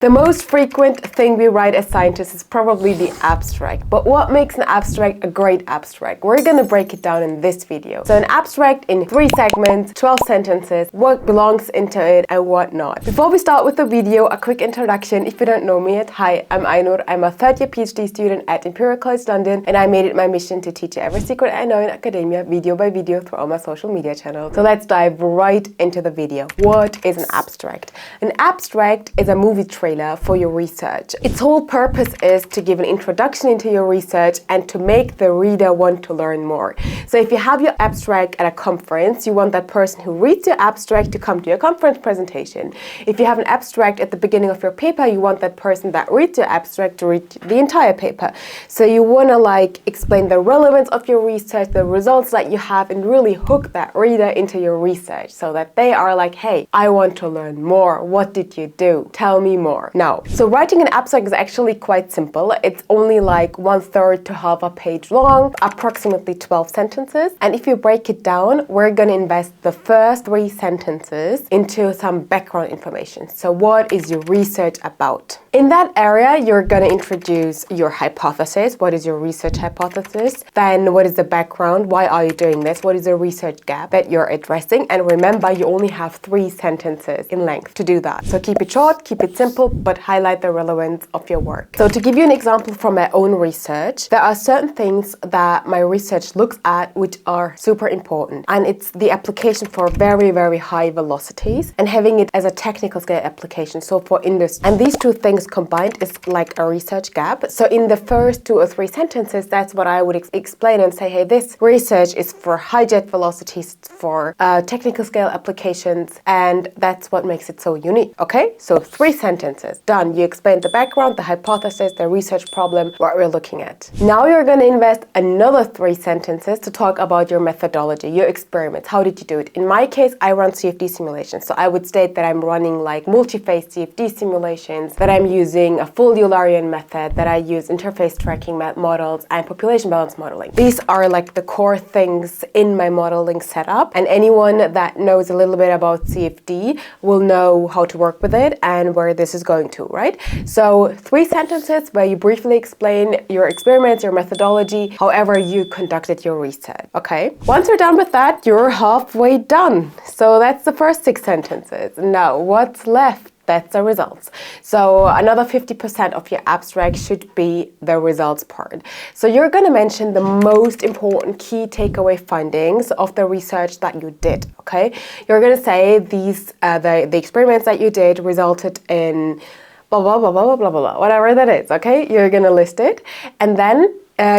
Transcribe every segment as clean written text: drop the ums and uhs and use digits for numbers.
The most frequent thing we write as scientists is probably the abstract. But what makes an abstract a great abstract? We're gonna break it down in this video. So an abstract in 3 segments, 12 sentences, what belongs into it and what not. Before we start with the video, a quick introduction. If you don't know me yet, hi, I'm Ainur. I'm a third-year PhD student at Imperial College London, and I made it my mission to teach you every secret I know in academia, video by video, through all my social media channels. So let's dive right into the video. What is an abstract? An abstract is a movie trailer for your research. Its whole purpose is to give an introduction into your research and to make the reader want to learn more. So if you have your abstract at a conference, you want that person who reads your abstract to come to your conference presentation. If you have an abstract at the beginning of your paper, you want that person that reads your abstract to read the entire paper. So you want to explain the relevance of your research, the results that you have, and really hook that reader into your research so that they are like, hey, I want to learn more. What did you do? Tell me more. Now, so writing an abstract is actually quite simple. It's only like 1/3 to half a page long, approximately 12 sentences. And if you break it down, we're going to invest the first 3 sentences into some background information. So what is your research about? In that area, you're going to introduce your hypothesis. What is your research hypothesis? Then what is the background? Why are you doing this? What is the research gap that you're addressing? And remember, you only have 3 sentences in length to do that. So keep it short, keep it simple, but highlight the relevance of your work. So to give you an example from my own research, there are certain things that my research looks at which are super important. And it's the application for very, very high velocities and having it as a technical scale application. So for industry. And these 2 things combined is like a research gap. So in the first 2 or 3 sentences, that's what I would explain and say, hey, this research is for high jet velocities, for technical scale applications, and that's what makes it so unique. Okay, so 3 sentences, done. You explain the background, the hypothesis, the research problem, what we're looking at. Now you're going to invest another 3 sentences to talk about your methodology, your experiments. How did you do it? In my case, I run CFD simulations. So I would state that I'm running like multi-phase CFD simulations, that I'm using a full Eulerian method, that I use interface tracking models and population balance modeling. These are like the core things in my modeling setup, and anyone that knows a little bit about CFD will know how to work with it and where this is going to, right? So 3 sentences where you briefly explain your experiments, your methodology, however you conducted your research. Okay, once you're done with that, you're halfway done. So that's the first 6 sentences. Now, what's left? That's the results. So another 50% of your abstract should be the results part. So you're going to mention the most important key takeaway findings of the research that you did, okay? You're going to say these, the experiments that you did resulted in blah, blah, blah, blah, blah, blah, blah, whatever that is, okay? You're going to list it. And then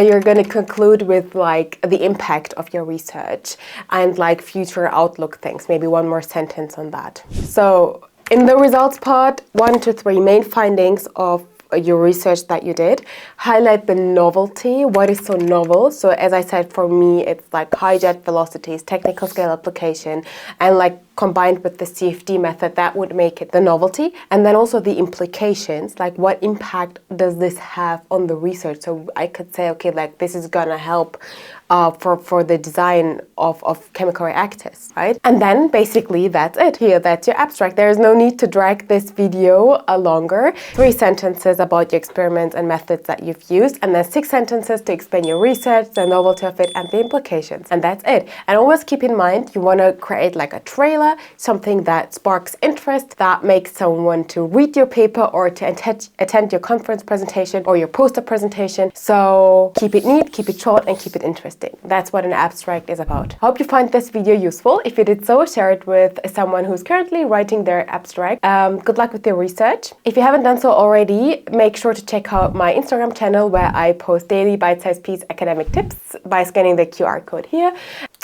you're going to conclude with like the impact of your research and like future outlook things, maybe 1 more sentence on that. So in the results part, 1 to 3 main findings of your research that you did. Highlight the novelty. What is so novel? So as I said, for me, it's like high jet velocities, technical scale application, and like combined with the CFD method, that would make it the novelty. And then also the implications, like what impact does this have on the research? So I could say, okay, like this is gonna help for the design of chemical reactors, right? And then basically that's it. Here, that's your abstract. There is no need to drag this video longer. 3 sentences about your experiments and methods that you've used, and then 6 sentences to explain your research, the novelty of it, and the implications. And that's it. And always keep in mind, you want to create like a trailer, something that sparks interest, that makes someone to read your paper or to attend your conference presentation or your poster presentation. So keep it neat, keep it short, and keep it interesting. That's what an abstract is about. Hope you find this video useful. If you did so, share it with someone who's currently writing their abstract. Good luck with your research. If you haven't done so already, make sure to check out my Instagram channel where I post daily bite-sized piece academic tips by scanning the QR code here.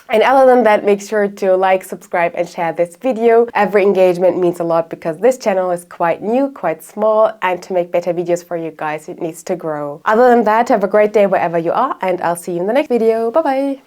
And other than that, make sure to like, subscribe, and share this video. Every engagement means a lot because this channel is quite new, quite small, and to make better videos for you guys, it needs to grow. Other than that, have a great day wherever you are, and I'll see you in the next video. Bye-bye!